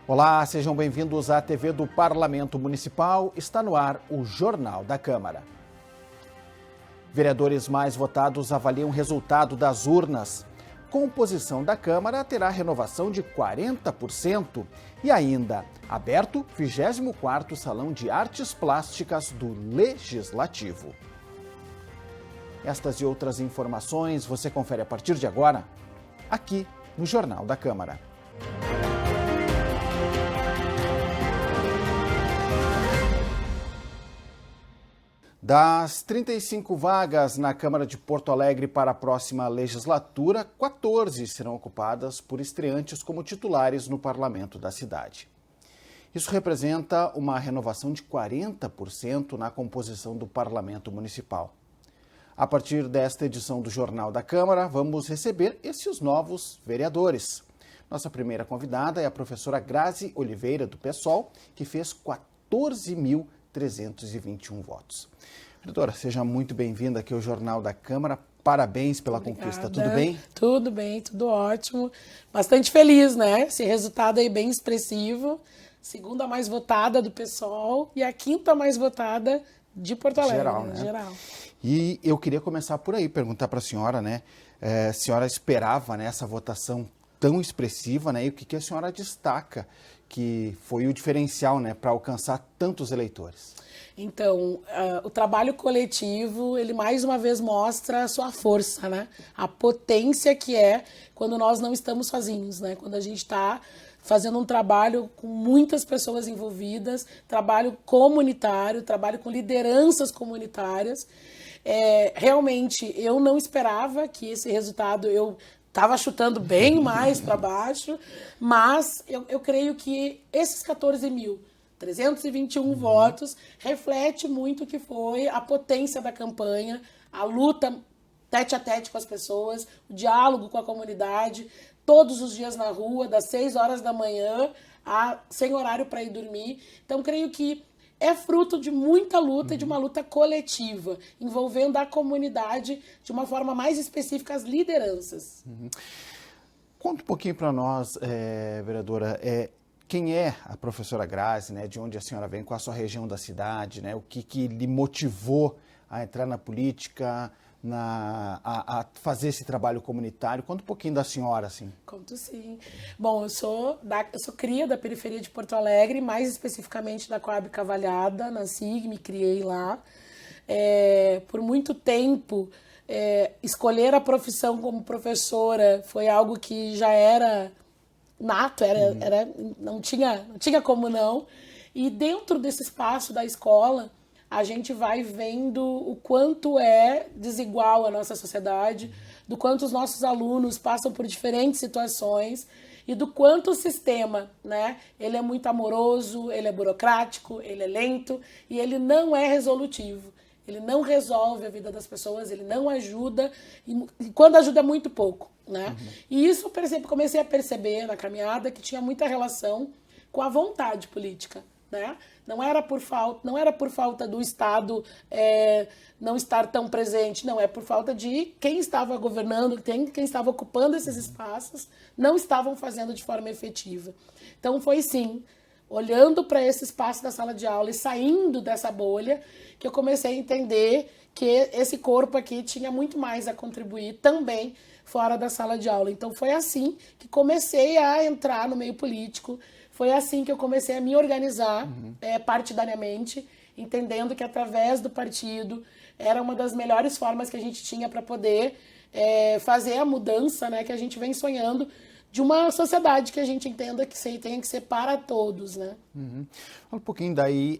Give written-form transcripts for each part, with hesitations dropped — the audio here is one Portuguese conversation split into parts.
Olá, sejam bem-vindos à TV do Parlamento Municipal. Está no ar o Jornal da Câmara. Vereadores mais votados avaliam o resultado das urnas. Composição da Câmara terá renovação de 40% e ainda aberto 24º Salão de Artes Plásticas do Legislativo. Estas e outras informações você confere a partir de agora, aqui no Jornal da Câmara. Das 35 vagas na Câmara de Porto Alegre para a próxima legislatura, 14 serão ocupadas por estreantes como titulares no parlamento da cidade. Isso representa uma renovação de 40% na composição do parlamento municipal. A partir desta edição do Jornal da Câmara, vamos receber esses novos vereadores. Nossa primeira convidada é a professora Grazi Oliveira, do PSOL, que fez 14.321 votos. Vereadora, seja muito bem-vinda aqui ao Jornal da Câmara. Parabéns pela conquista. Tudo bem? Tudo bem, tudo ótimo. Bastante feliz, né? Esse resultado aí bem expressivo. Segunda mais votada do PSOL e a quinta mais votada de Porto Alegre. Geral, né? Geral. E eu queria começar por aí, perguntar para a senhora, né? A senhora esperava, né, essa votação tão expressiva, né? E o que a senhora destaca que foi o diferencial, né, para alcançar tantos eleitores? Então, o trabalho coletivo, ele mais uma vez mostra a sua força, né? A potência que é quando nós não estamos sozinhos, né? Quando a gente está fazendo um trabalho com muitas pessoas envolvidas, trabalho comunitário, trabalho com lideranças comunitárias. Realmente, eu não esperava que esse resultado, eu estava chutando bem mais para baixo, mas eu creio que esses 14.321 votos reflete muito o que foi a potência da campanha, a luta tete a tete com as pessoas, o diálogo com a comunidade, todos os dias na rua, das 6 horas da manhã, sem horário para ir dormir. Então, creio que é fruto de muita luta e de uma luta coletiva, envolvendo a comunidade de uma forma mais específica, as lideranças. Conta um pouquinho para nós, vereadora, quem é a professora Grazi, né? De onde a senhora vem, qual a sua região da cidade, né? O que lhe motivou a entrar na política, a fazer esse trabalho comunitário? Conta um pouquinho da senhora, assim. Conto sim. Bom, eu sou cria da periferia de Porto Alegre, mais especificamente da Coab Cavalhada, nasci e me criei lá. Por muito tempo, escolher a profissão como professora foi algo que já era nato, não tinha como não. E dentro desse espaço da escola, a gente vai vendo o quanto é desigual a nossa sociedade, do quanto os nossos alunos passam por diferentes situações e do quanto o sistema, né, ele é muito amoroso, ele é burocrático, ele é lento e ele não é resolutivo. Ele não resolve a vida das pessoas, ele não ajuda, e quando ajuda é muito pouco, né? E isso eu comecei a perceber na caminhada que tinha muita relação com a vontade política, né? Não era por falta do Estado não estar tão presente, não, é por falta de quem estava governando, quem estava ocupando esses espaços, não estavam fazendo de forma efetiva. Então foi sim, olhando para esse espaço da sala de aula e saindo dessa bolha, que eu comecei a entender que esse corpo aqui tinha muito mais a contribuir também fora da sala de aula. Então foi assim que comecei a entrar no meio político, foi assim que eu comecei a me organizar partidariamente, entendendo que através do partido era uma das melhores formas que a gente tinha para poder fazer a mudança, né, que a gente vem sonhando, de uma sociedade que a gente entenda que tenha que ser para todos, né? Fala um pouquinho daí,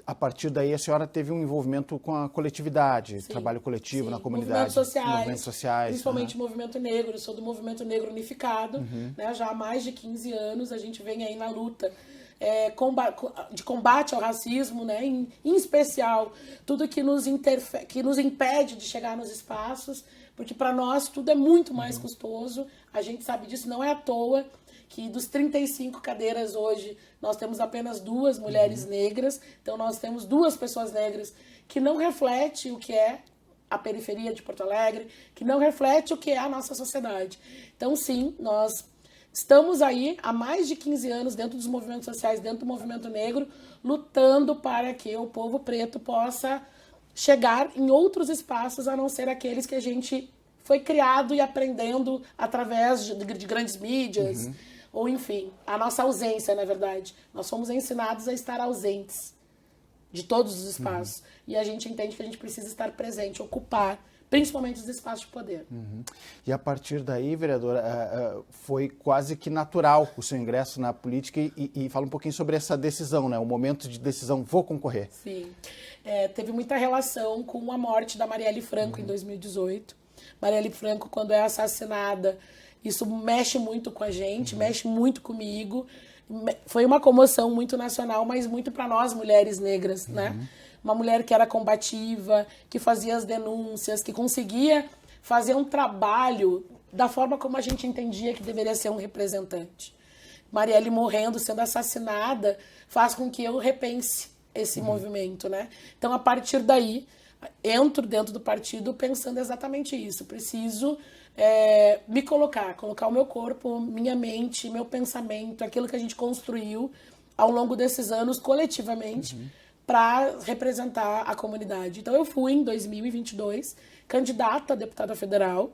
a partir daí a senhora teve um envolvimento com a coletividade, Sim, trabalho coletivo na comunidade. Movimentos sociais, principalmente uhum. Movimento Negro, eu sou do Movimento Negro Unificado, né? Já há mais de 15 anos a gente vem aí na luta de combate ao racismo, né? Em especial, tudo que nos impede de chegar nos espaços, porque para nós tudo é muito mais custoso, a gente sabe disso, não é à toa que dos 35 cadeiras hoje, nós temos apenas 2 mulheres negras, então nós temos 2 pessoas negras que não reflete o que é a periferia de Porto Alegre, que não reflete o que é a nossa sociedade. Então sim, nós Estamos aí há mais de 15 anos dentro dos movimentos sociais, dentro do movimento negro, lutando para que o povo preto possa chegar em outros espaços a não ser aqueles que a gente foi criado e aprendendo através de grandes mídias, ou enfim, a nossa ausência, na verdade. Nós fomos ensinados a estar ausentes de todos os espaços. E a gente entende que a gente precisa estar presente, ocupar, principalmente os espaços de poder. E a partir daí, vereadora, foi quase que natural o seu ingresso na política e fala um pouquinho sobre essa decisão, né? O momento de decisão, vou concorrer. Sim. Teve muita relação com a morte da Marielle Franco em 2018. Marielle Franco, quando é assassinada, isso mexe muito com a gente, mexe muito comigo. Foi uma comoção muito nacional, mas muito para nós, mulheres negras, né? Uma mulher que era combativa, que fazia as denúncias, que conseguia fazer um trabalho da forma como a gente entendia que deveria ser um representante. Marielle morrendo, sendo assassinada, faz com que eu repense esse movimento, né? Então, a partir daí, entro dentro do partido pensando exatamente isso. Preciso me colocar o meu corpo, minha mente, meu pensamento, aquilo que a gente construiu ao longo desses anos coletivamente, para representar a comunidade. Então eu fui, em 2022, candidata a deputada federal,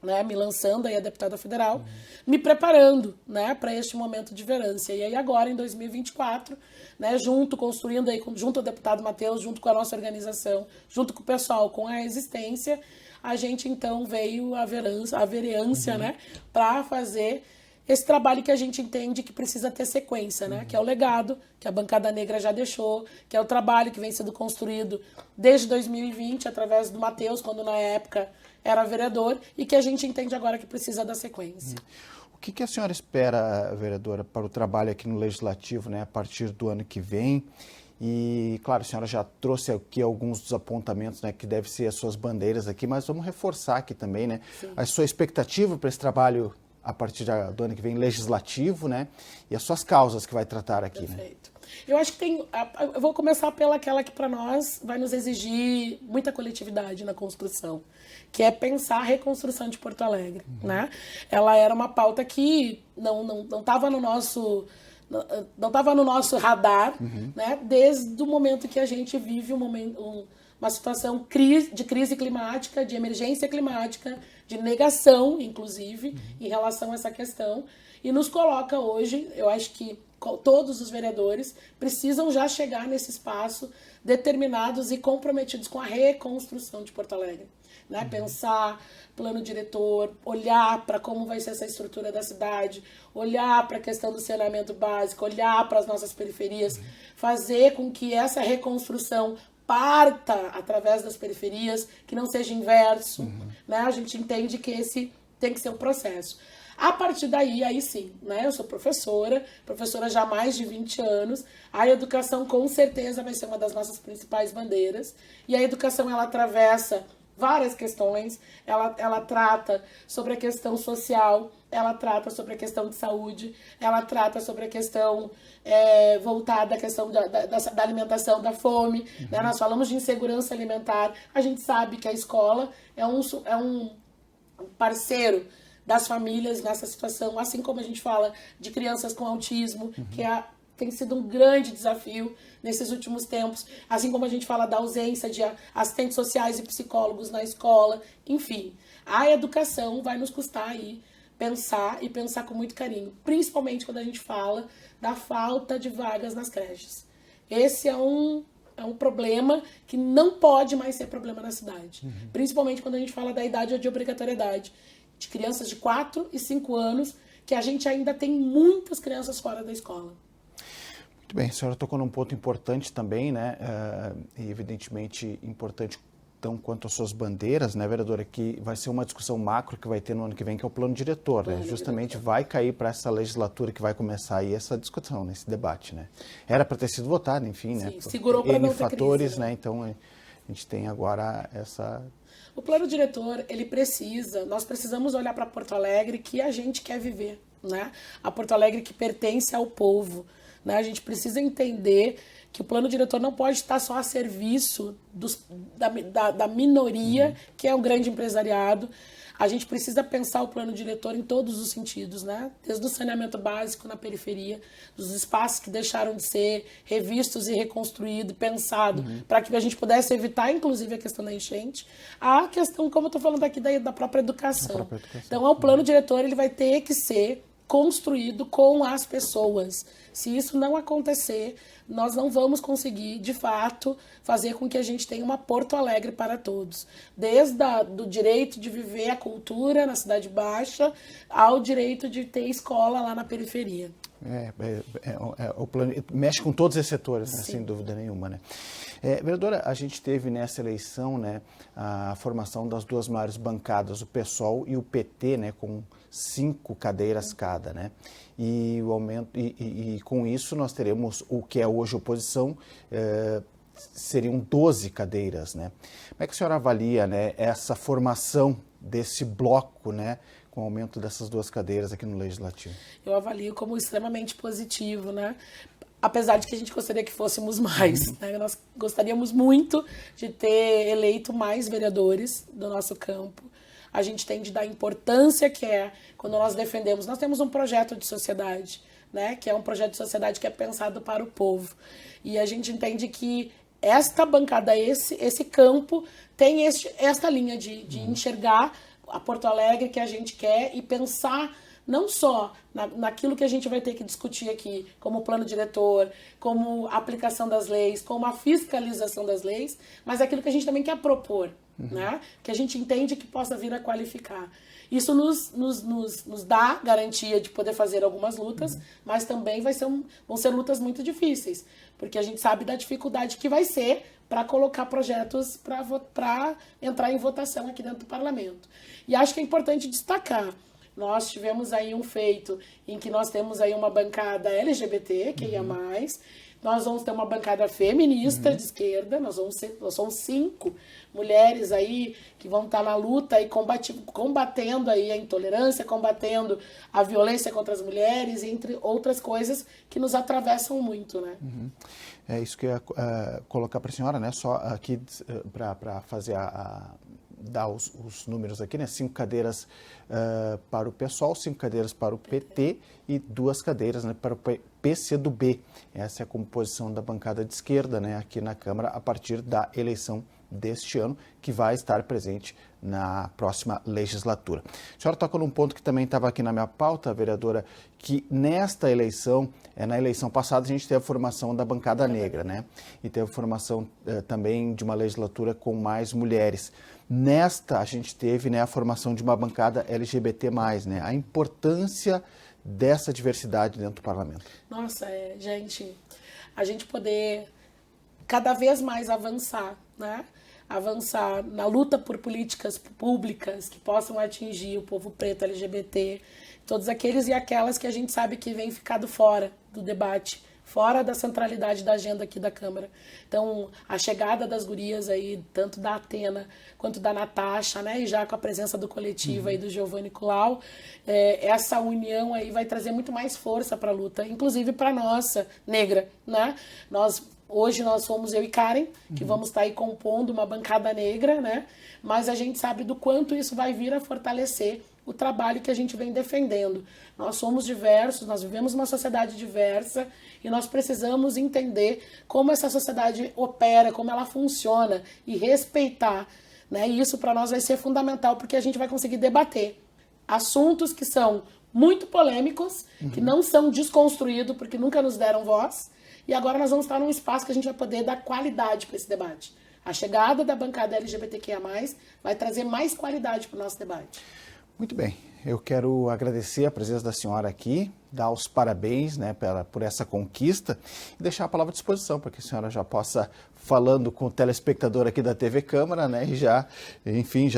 né, me lançando aí a deputada federal, me preparando, né, para este momento de verança. E aí agora, em 2024, né, construindo aí, junto ao deputado Matheus, junto com a nossa organização, junto com o pessoal, com a Resistência, a gente então veio a vereança, né, para fazer esse trabalho que a gente entende que precisa ter sequência, né? Que é o legado que a bancada negra já deixou, que é o trabalho que vem sendo construído desde 2020, através do Matheus, quando na época era vereador, e que a gente entende agora que precisa da sequência. O que a senhora espera, vereadora, para o trabalho aqui no Legislativo, né, a partir do ano que vem? E, claro, a senhora já trouxe aqui alguns dos apontamentos, né, que devem ser as suas bandeiras aqui, mas vamos reforçar aqui também, né? Sim. A sua expectativa para esse trabalho a partir do ano que vem, legislativo, né? E as suas causas que vai tratar aqui, Perfeito. Né? Eu acho que eu vou começar pelaquela que para nós vai nos exigir muita coletividade na construção, que é pensar a reconstrução de Porto Alegre, né? Ela era uma pauta que não estava no nosso... Não estava no nosso radar, né? Desde o momento que a gente vive uma situação de crise climática, de emergência climática, de negação, inclusive, em relação a essa questão. E nos coloca hoje, eu acho que todos os vereadores precisam já chegar nesse espaço determinados e comprometidos com a reconstrução de Porto Alegre. Né? Pensar plano diretor, olhar para como vai ser essa estrutura da cidade, olhar para a questão do saneamento básico, olhar para as nossas periferias, fazer com que essa reconstrução parta através das periferias, que não seja inverso. Né? A gente entende que esse tem que ser um processo. A partir daí, aí sim, né? Eu sou professora já há mais de 20 anos. A educação, com certeza, vai ser uma das nossas principais bandeiras. E a educação, ela atravessa várias questões. Ela trata sobre a questão social, ela trata sobre a questão de saúde, ela trata sobre a questão voltada à questão da alimentação, da fome. Né? Nós falamos de insegurança alimentar. A gente sabe que a escola é um parceiro das famílias nessa situação, assim como a gente fala de crianças com autismo, que tem sido um grande desafio nesses últimos tempos, assim como a gente fala da ausência de assistentes sociais e psicólogos na escola, enfim. A educação vai nos custar aí pensar com muito carinho, principalmente quando a gente fala da falta de vagas nas creches. Esse é um problema que não pode mais ser problema na cidade, principalmente quando a gente fala da idade de obrigatoriedade, de crianças de 4 e 5 anos, que a gente ainda tem muitas crianças fora da escola. Muito bem, a senhora tocou num ponto importante também, né? E evidentemente importante tão quanto as suas bandeiras, né, vereadora, que vai ser uma discussão macro que vai ter no ano que vem, que é o plano diretor, né? Justamente vai cair para essa legislatura que vai começar aí essa discussão, né, esse debate, né? Era para ter sido votado, enfim, sim, né? Segurou para não ter fatores, crise, né? Então a gente tem agora essa... O plano diretor, nós precisamos olhar para Porto Alegre que a gente quer viver, né? A Porto Alegre que pertence ao povo, né? A gente precisa entender que o plano diretor não pode estar só a serviço da minoria, que é um grande empresariado. A gente precisa pensar o plano diretor em todos os sentidos, né? Desde o saneamento básico na periferia, dos espaços que deixaram de ser revistos e reconstruídos, pensado, para que a gente pudesse evitar, inclusive, a questão da enchente, a questão, como eu estou falando aqui, da própria educação. Então, o plano diretor ele vai ter que ser construído com as pessoas. Se isso não acontecer, nós não vamos conseguir, de fato, fazer com que a gente tenha uma Porto Alegre para todos. Desde do direito de viver a cultura na Cidade Baixa, ao direito de ter escola lá na periferia. O plano mexe com todos esses setores, né, sem dúvida nenhuma, né? Vereadora, a gente teve nessa eleição, né, a formação das duas maiores bancadas, o PSOL e o PT, né, com 5 cadeiras cada, né? E o aumento e com isso nós teremos o que é hoje oposição, seriam 12 cadeiras, né? Como é que a senhora avalia, né, essa formação desse bloco, né, com o aumento dessas 2 cadeiras aqui no Legislativo? Eu avalio como extremamente positivo, né? Apesar de que a gente gostaria que fôssemos mais, né? Nós gostaríamos muito de ter eleito mais vereadores do nosso campo. A gente tem de dar importância que é quando nós defendemos. Nós temos um projeto de sociedade, né? Que é um projeto de sociedade que é pensado para o povo. E a gente entende que esta bancada, esse campo, tem esta linha de enxergar a Porto Alegre que a gente quer e pensar não só naquilo que a gente vai ter que discutir aqui, como plano diretor, como a aplicação das leis, como a fiscalização das leis, mas aquilo que a gente também quer propor, né? Que a gente entende que possa vir a qualificar. Isso nos dá garantia de poder fazer algumas lutas, mas também vão ser lutas muito difíceis, porque a gente sabe da dificuldade que vai ser para colocar projetos para entrar em votação aqui dentro do parlamento. E acho que é importante destacar, nós tivemos aí um feito em que nós temos aí uma bancada LGBT, que ia mais, nós vamos ter uma bancada feminista de esquerda, nós somos 5 mulheres aí que vão estar na luta e combatendo aí a intolerância, combatendo a violência contra as mulheres, entre outras coisas que nos atravessam muito, né? É isso que eu ia colocar para a senhora, né? Só aqui para fazer dar os números aqui, né? 5 cadeiras para o PSOL, 5 cadeiras para o PT e 2 cadeiras, né, para o PCdoB. Essa é a composição da bancada de esquerda, né, aqui na Câmara a partir da eleição deste ano, que vai estar presente na próxima legislatura. A senhora toca num ponto que também estava aqui na minha pauta, vereadora, que nesta eleição, na eleição passada, a gente teve a formação da bancada negra, né? E teve a formação também de uma legislatura com mais mulheres. Nesta, a gente teve, né, a formação de uma bancada LGBT+, né? A importância dessa diversidade dentro do parlamento. Nossa, gente, a gente poder cada vez mais avançar, né? Avançar na luta por políticas públicas que possam atingir o povo preto, LGBT, todos aqueles e aquelas que a gente sabe que vem ficado fora do debate, fora da centralidade da agenda aqui da Câmara. Então, a chegada das gurias aí, tanto da Atena quanto da Natasha, né, e já com a presença do coletivo aí do Giovanni Colau, essa união aí vai trazer muito mais força para a luta, inclusive para a nossa negra, né? Hoje nós somos eu e Karen, que vamos estar aí compondo uma bancada negra, né? Mas a gente sabe do quanto isso vai vir a fortalecer o trabalho que a gente vem defendendo. Nós somos diversos, nós vivemos uma sociedade diversa e nós precisamos entender como essa sociedade opera, como ela funciona e respeitar, né? E isso para nós vai ser fundamental porque a gente vai conseguir debater assuntos que são muito polêmicos, que não são desconstruídos porque nunca nos deram voz. E agora nós vamos estar num espaço que a gente vai poder dar qualidade para esse debate. A chegada da bancada LGBTQIA+, vai trazer mais qualidade para o nosso debate. Muito bem. Eu quero agradecer a presença da senhora aqui, dar os parabéns, né, por essa conquista e deixar a palavra à disposição para que a senhora já possa, falando com o telespectador aqui da TV Câmara, né, e já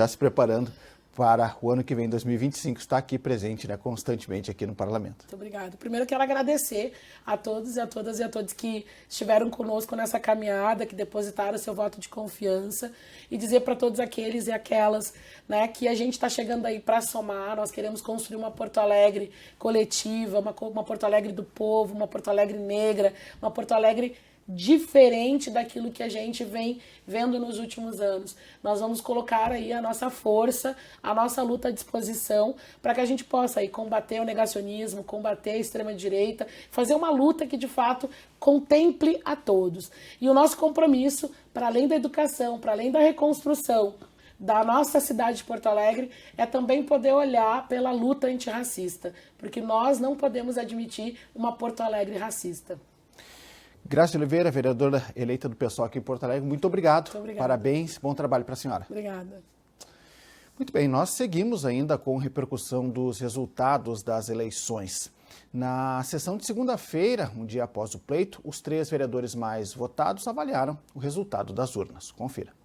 se preparando para o ano que vem, 2025, estar aqui presente, né, constantemente aqui no Parlamento. Muito obrigada. Primeiro, eu quero agradecer a todos e a todas e a todos que estiveram conosco nessa caminhada, que depositaram seu voto de confiança e dizer para todos aqueles e aquelas, né, que a gente está chegando aí para somar, nós queremos construir uma Porto Alegre coletiva, uma Porto Alegre do povo, uma Porto Alegre negra, uma Porto Alegre diferente daquilo que a gente vem vendo nos últimos anos. Nós vamos colocar aí a nossa força, a nossa luta à disposição para que a gente possa aí combater o negacionismo, combater a extrema-direita, fazer uma luta que de fato contemple a todos. E o nosso compromisso, para além da educação, para além da reconstrução da nossa cidade de Porto Alegre, é também poder olhar pela luta antirracista, porque nós não podemos admitir uma Porto Alegre racista. Graça Oliveira, vereadora eleita do PSOL aqui em Porto Alegre, muito obrigado. Muito obrigada. Parabéns, bom trabalho para a senhora. Obrigada. Muito bem, nós seguimos ainda com repercussão dos resultados das eleições. Na sessão de segunda-feira, um dia após o pleito, os 3 vereadores mais votados avaliaram o resultado das urnas. Confira.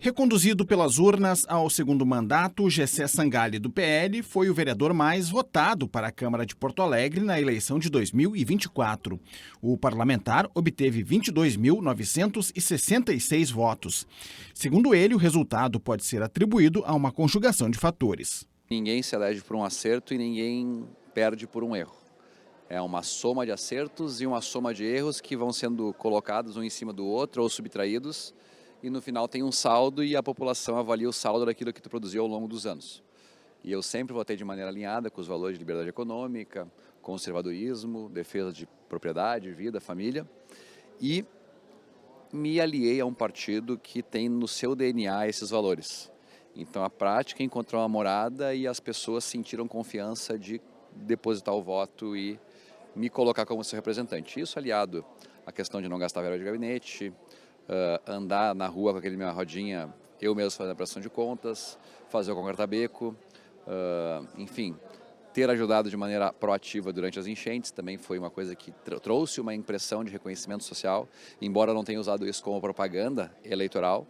Reconduzido pelas urnas ao segundo mandato, Gessé Sangalli, do PL, foi o vereador mais votado para a Câmara de Porto Alegre na eleição de 2024. O parlamentar obteve 22.966 votos. Segundo ele, o resultado pode ser atribuído a uma conjugação de fatores. Ninguém se elege por um acerto e ninguém perde por um erro. É uma soma de acertos e uma soma de erros que vão sendo colocados um em cima do outro ou subtraídos. E no final tem um saldo e a população avalia o saldo daquilo que tu produziu ao longo dos anos. E eu sempre votei de maneira alinhada com os valores de liberdade econômica, conservadorismo, defesa de propriedade, vida, família. E me aliei a um partido que tem no seu DNA esses valores. Então a prática encontrou uma morada e as pessoas sentiram confiança de depositar o voto e me colocar como seu representante. Isso aliado à questão de não gastar verba de gabinete, andar na rua com aquele minha rodinha, eu mesmo fazendo a prestação de contas, fazer o concartabeco, enfim, ter ajudado de maneira proativa durante as enchentes também foi uma coisa que trouxe uma impressão de reconhecimento social, embora eu não tenha usado isso como propaganda eleitoral,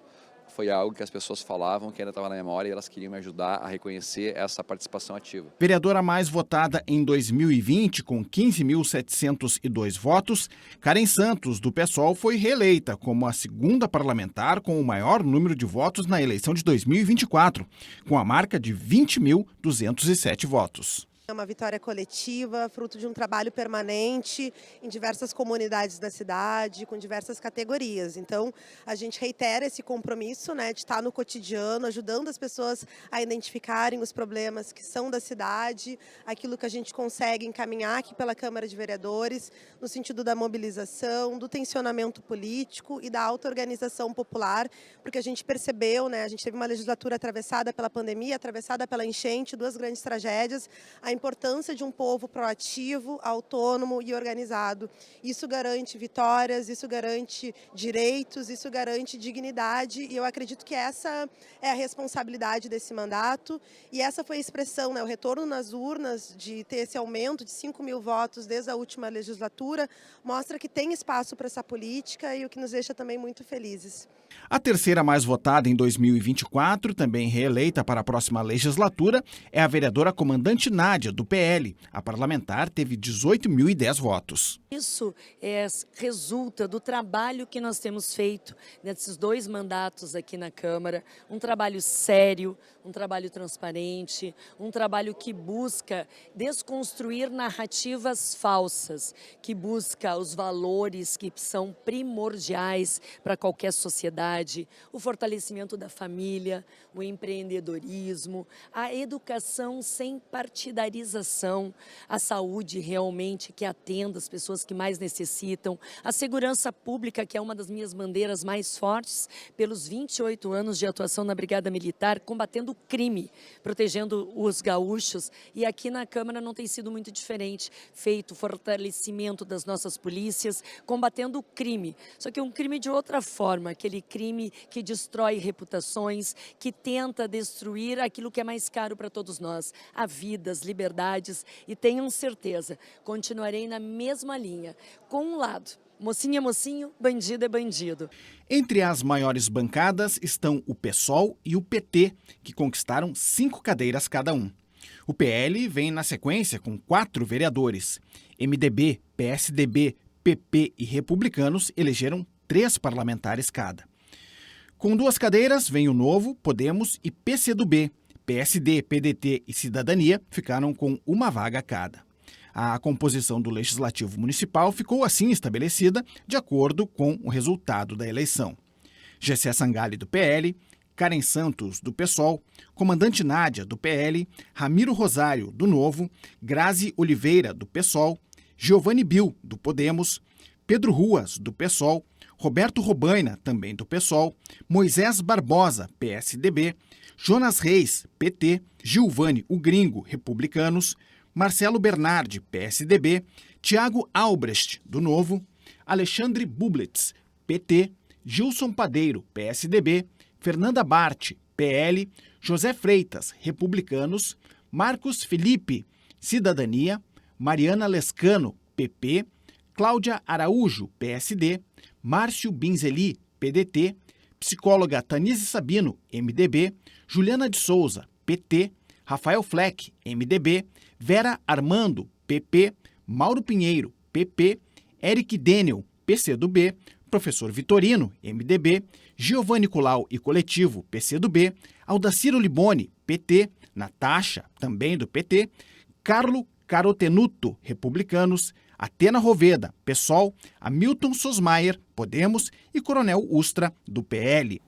foi algo que as pessoas falavam, que ainda estava na memória e elas queriam me ajudar a reconhecer essa participação ativa. Vereadora mais votada em 2020, com 15.702 votos, Karen Santos, do PSOL, foi reeleita como a segunda parlamentar com o maior número de votos na eleição de 2024, com a marca de 20.207 votos. É uma vitória coletiva, fruto de um trabalho permanente em diversas comunidades da cidade, com diversas categorias. Então, a gente reitera esse compromisso, né, de estar no cotidiano, ajudando as pessoas a identificarem os problemas que são da cidade, aquilo que a gente consegue encaminhar aqui pela Câmara de Vereadores, no sentido da mobilização, do tensionamento político e da auto-organização popular, porque a gente percebeu, né, a gente teve uma legislatura atravessada pela pandemia, atravessada pela enchente, 2 grandes tragédias, a importância de um povo proativo, autônomo e organizado. Isso garante vitórias, isso garante direitos, isso garante dignidade e eu acredito que essa é a responsabilidade desse mandato e essa foi a expressão, né, o retorno nas urnas de ter esse aumento de 5.000 votos desde a última legislatura, mostra que tem espaço para essa política e o que nos deixa também muito felizes. A terceira mais votada em 2024, também reeleita para a próxima legislatura, é a vereadora comandante Nádia, do PL. A parlamentar teve 18.010 votos. Isso resulta do trabalho que nós temos feito nesses 2 mandatos aqui na Câmara, um trabalho sério, um trabalho transparente, um trabalho que busca desconstruir narrativas falsas, que busca os valores que são primordiais para qualquer sociedade, o fortalecimento da família, o empreendedorismo, a educação sem partidarização, a saúde realmente que atenda as pessoas que mais necessitam, a segurança pública, que é uma das minhas bandeiras mais fortes, pelos 28 anos de atuação na Brigada Militar, combatendo o crime, protegendo os gaúchos, e aqui na Câmara não tem sido muito diferente, feito fortalecimento das nossas polícias, combatendo o crime, só que um crime de outra forma, aquele crime que destrói reputações, que tenta destruir aquilo que é mais caro para todos nós, a vida, as liberdades, e tenham certeza, continuarei na mesma linha, com um lado, mocinho é mocinho, bandido é bandido. Entre as maiores bancadas estão o PSOL e o PT, que conquistaram 5 cadeiras cada um. O PL vem na sequência com 4 vereadores. MDB, PSDB, PP e Republicanos elegeram 3 parlamentares cada. Com 2 cadeiras vem o Novo, Podemos e PCdoB. PSD, PDT e Cidadania ficaram com 1 vaga cada. A composição do Legislativo Municipal ficou assim estabelecida de acordo com o resultado da eleição. Gessé Sangali, do PL, Karen Santos, do PSOL, Comandante Nádia, do PL, Ramiro Rosário, do Novo, Grazi Oliveira, do PSOL, Giovanni Bill, do Podemos, Pedro Ruas, do PSOL, Roberto Robaina, também do PSOL, Moisés Barbosa, PSDB, Jonas Reis, PT, Gilvani o Gringo, Republicanos, Marcelo Bernardi, PSDB, Tiago Albrecht, do Novo, Alexandre Bublitz, PT, Gilson Padeiro, PSDB, Fernanda Bart, PL, José Freitas, Republicanos, Marcos Felipe, Cidadania, Mariana Lescano, PP, Cláudia Araújo, PSD, Márcio Binzeli, PDT, psicóloga Tanise Sabino, MDB, Juliana de Souza, PT, Rafael Fleck, MDB, Vera Armando, PP, Mauro Pinheiro, PP, Eric Daniel, PCdoB, Professor Vitorino, MDB, Giovanni Colau e Coletivo, PCdoB, Aldaciro Liboni, PT, Natasha, também do PT, Carlo Carotenuto, Republicanos, Atena Roveda, PSOL, Hamilton Sosmaier, Podemos e Coronel Ustra, do PL.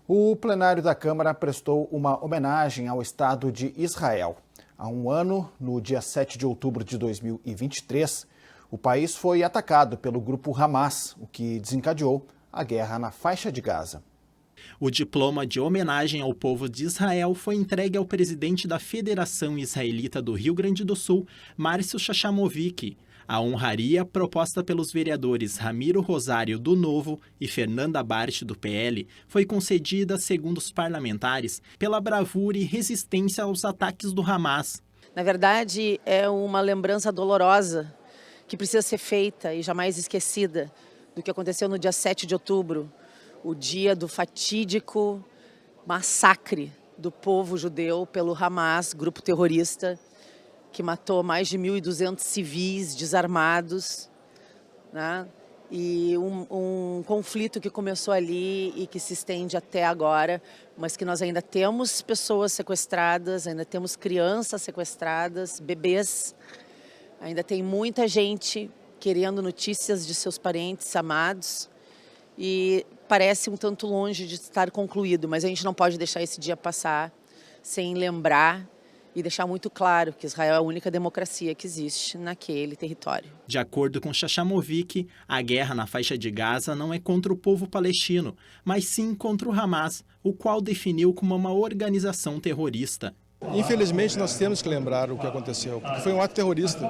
O plenário da Câmara prestou uma homenagem ao Estado de Israel. Há um ano, no dia 7 de outubro de 2023, o país foi atacado pelo grupo Hamas, o que desencadeou a guerra na faixa de Gaza. O diploma de homenagem ao povo de Israel foi entregue ao presidente da Federação Israelita do Rio Grande do Sul, Márcio Chachamovic. A honraria, proposta pelos vereadores Ramiro Rosário, do Novo, e Fernanda Bart, do PL, foi concedida, segundo os parlamentares, pela bravura e resistência aos ataques do Hamas. Na verdade, é uma lembrança dolorosa que precisa ser feita e jamais esquecida do que aconteceu no dia 7 de outubro, o dia do fatídico massacre do povo judeu pelo Hamas, grupo terrorista, que matou mais de 1.200 civis desarmados, né? E um conflito que começou ali e que se estende até agora, mas que nós ainda temos pessoas sequestradas, ainda temos crianças sequestradas, bebês, ainda tem muita gente querendo notícias de seus parentes amados e parece um tanto longe de estar concluído, mas a gente não pode deixar esse dia passar sem lembrar e deixar muito claro que Israel é a única democracia que existe naquele território. De acordo com Chachamovic, a guerra na faixa de Gaza não é contra o povo palestino, mas sim contra o Hamas, o qual definiu como uma organização terrorista. Infelizmente, nós temos que lembrar o que aconteceu, porque foi um ato terrorista.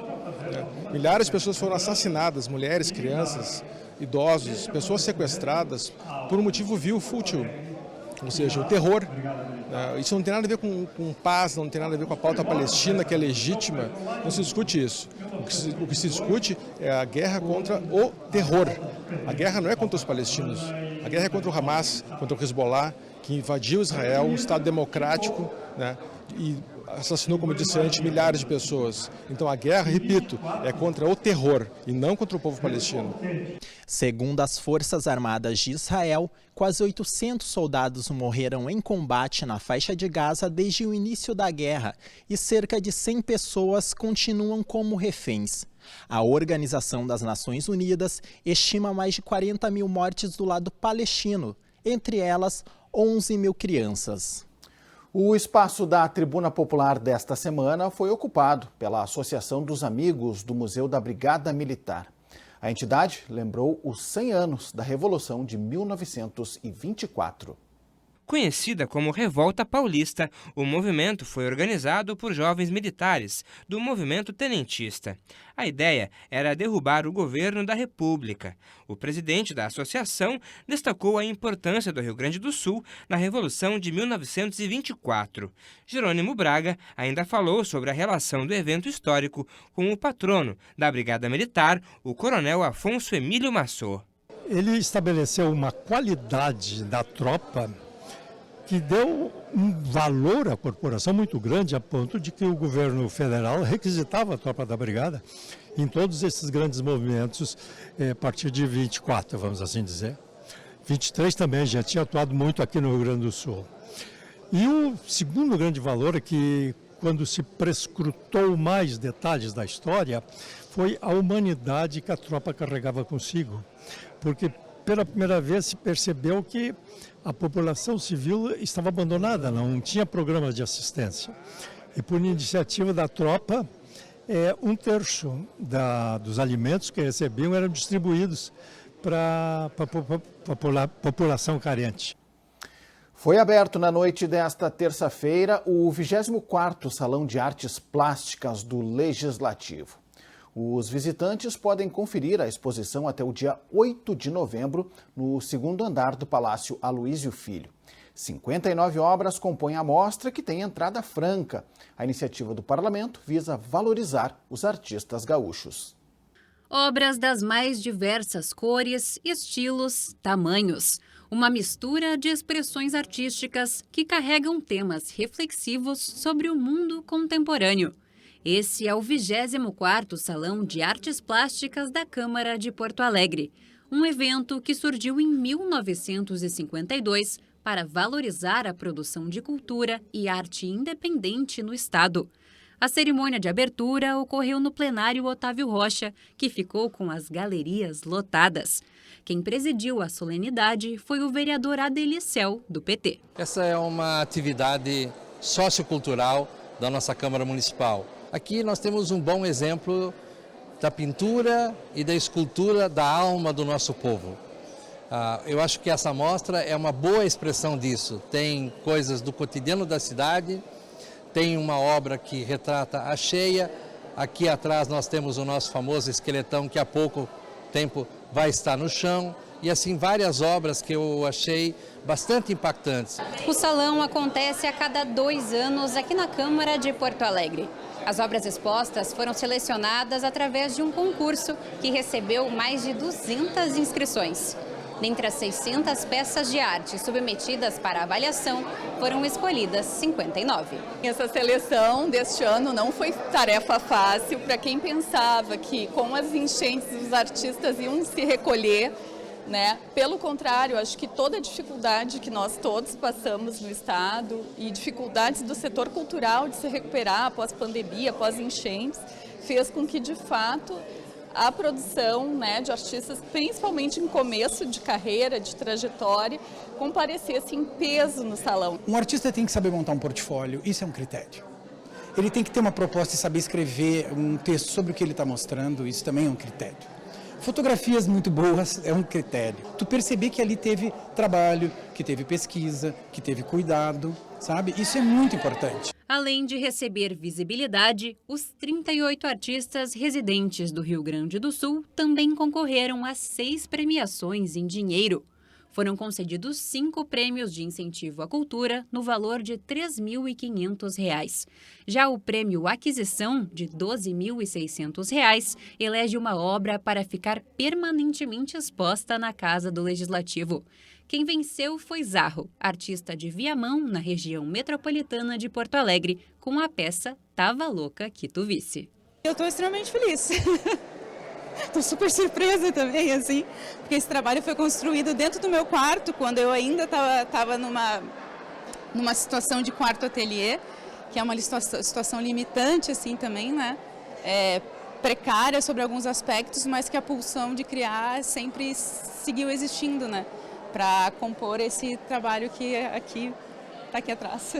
Milhares de pessoas foram assassinadas, mulheres, crianças, idosos, pessoas sequestradas por um motivo vil, fútil, ou seja, o terror. Isso não tem nada a ver com paz, não tem nada a ver com a pauta palestina, que é legítima, não se discute isso. O que se discute é a guerra contra o terror. A guerra não é contra os palestinos, a guerra é contra o Hamas, contra o Hezbollah, que invadiu Israel, um Estado democrático, né, e assassinou, como eu disse antes, milhares de pessoas. Então a guerra, repito, é contra o terror e não contra o povo palestino. Segundo as Forças Armadas de Israel, quase 800 soldados morreram em combate na faixa de Gaza desde o início da guerra e cerca de 100 pessoas continuam como reféns. A Organização das Nações Unidas estima mais de 40 mil mortes do lado palestino, entre elas 11 mil crianças. O espaço da Tribuna Popular desta semana foi ocupado pela Associação dos Amigos do Museu da Brigada Militar. A entidade lembrou os 100 anos da Revolução de 1924. Conhecida como Revolta Paulista, o movimento foi organizado por jovens militares do movimento tenentista. A ideia era derrubar o governo da República. O presidente da associação destacou a importância do Rio Grande do Sul na Revolução de 1924. Jerônimo Braga ainda falou sobre a relação do evento histórico com o patrono da Brigada Militar, o coronel Afonso Emílio Massot. Ele estabeleceu uma qualidade da tropa que deu um valor à corporação muito grande, a ponto de que o governo federal requisitava a tropa da brigada em todos esses grandes movimentos a partir de 24, vamos assim dizer. 23 também já tinha atuado muito aqui no Rio Grande do Sul. E o segundo grande valor é que, quando se prescrutou mais detalhes da história, foi a humanidade que a tropa carregava consigo. Porque pela primeira vez se percebeu que a população civil estava abandonada, não tinha programas de assistência. E por iniciativa da tropa, 1/3 dos alimentos que recebiam eram distribuídos para a população carente. Foi aberto na noite desta terça-feira o 24º Salão de Artes Plásticas do Legislativo. Os visitantes podem conferir a exposição até o dia 8 de novembro no 2º andar do Palácio Aloísio Filho. 59 obras compõem a mostra, que tem entrada franca. A iniciativa do Parlamento visa valorizar os artistas gaúchos. Obras das mais diversas cores, estilos, tamanhos. Uma mistura de expressões artísticas que carregam temas reflexivos sobre o mundo contemporâneo. Esse é o 24º Salão de Artes Plásticas da Câmara de Porto Alegre, um evento que surgiu em 1952 para valorizar a produção de cultura e arte independente no Estado. A cerimônia de abertura ocorreu no plenário Otávio Rocha, que ficou com as galerias lotadas. Quem presidiu a solenidade foi o vereador Adelicel, do PT. Essa é uma atividade sociocultural da nossa Câmara Municipal. Aqui nós temos um bom exemplo da pintura e da escultura da alma do nosso povo. Eu acho que essa mostra é uma boa expressão disso. Tem coisas do cotidiano da cidade, tem uma obra que retrata a cheia. Aqui atrás nós temos o nosso famoso esqueletão que há pouco tempo vai estar no chão. E assim várias obras que eu achei bastante impactantes. O salão acontece a cada 2 anos aqui na Câmara de Porto Alegre. As obras expostas foram selecionadas através de um concurso que recebeu mais de 200 inscrições. Dentre as 600 peças de arte submetidas para avaliação, foram escolhidas 59. Essa seleção deste ano não foi tarefa fácil para quem pensava que com as enchentes os artistas iam se recolher, né? Pelo contrário, acho que toda a dificuldade que nós todos passamos no Estado e dificuldades do setor cultural de se recuperar após pandemia, após enchentes, fez com que, de fato, a produção, né, de artistas, principalmente em começo de carreira, de trajetória, comparecesse em peso no salão. Um artista tem que saber montar um portfólio, isso é um critério. Ele tem que ter uma proposta e saber escrever um texto sobre o que ele está mostrando, isso também é um critério. Fotografias muito boas é um critério. Tu perceber que ali teve trabalho, que teve pesquisa, que teve cuidado, sabe? Isso é muito importante. Além de receber visibilidade, os 38 artistas residentes do Rio Grande do Sul também concorreram a 6 premiações em dinheiro. Foram concedidos 5 prêmios de incentivo à cultura no valor de R$ 3.500. Já o prêmio Aquisição, de R$ 12.600, elege uma obra para ficar permanentemente exposta na Casa do Legislativo. Quem venceu foi Zarro, artista de Viamão, na região metropolitana de Porto Alegre, com a peça Tava Louca Que Tu Visse. Eu estou extremamente feliz. Estou super surpresa também, assim, porque esse trabalho foi construído dentro do meu quarto, quando eu ainda estava numa situação de quarto ateliê, que é uma situação limitante, assim, também, né? Precária sobre alguns aspectos, mas que a pulsão de criar sempre seguiu existindo, né? Para compor esse trabalho que está aqui atrás.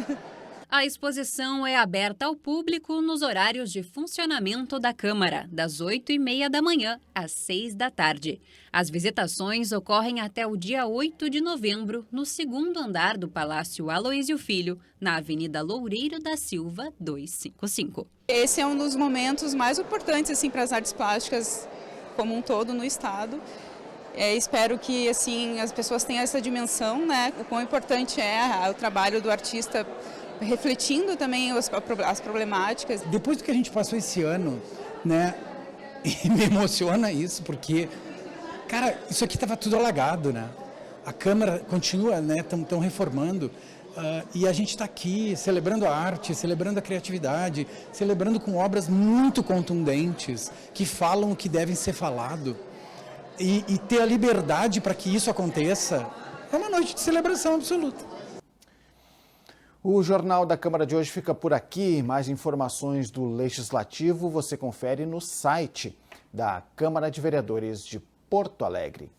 A exposição é aberta ao público nos horários de funcionamento da Câmara, das 8h30 da manhã às 6 da tarde. As visitações ocorrem até o dia 8 de novembro, no 2º andar do Palácio Aloísio Filho, na Avenida Loureiro da Silva, 255. Esse é um dos momentos mais importantes assim, para as artes plásticas como um todo no Estado. Espero que assim, as pessoas tenham essa dimensão, né? O quão importante é o trabalho do artista, refletindo também as problemáticas. Depois do que a gente passou esse ano, né, e me emociona isso, porque, cara, isso aqui estava tudo alagado, né? A Câmara continua, né, estão reformando, e a gente está aqui celebrando a arte, celebrando a criatividade, celebrando com obras muito contundentes, que falam o que devem ser falado, e ter a liberdade para que isso aconteça, é uma noite de celebração absoluta. O Jornal da Câmara de hoje fica por aqui. Mais informações do Legislativo você confere no site da Câmara de Vereadores de Porto Alegre.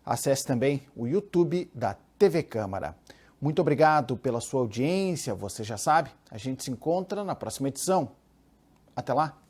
Acesse também o YouTube da TV Câmara. Muito obrigado pela sua audiência. Você já sabe, a gente se encontra na próxima edição. Até lá!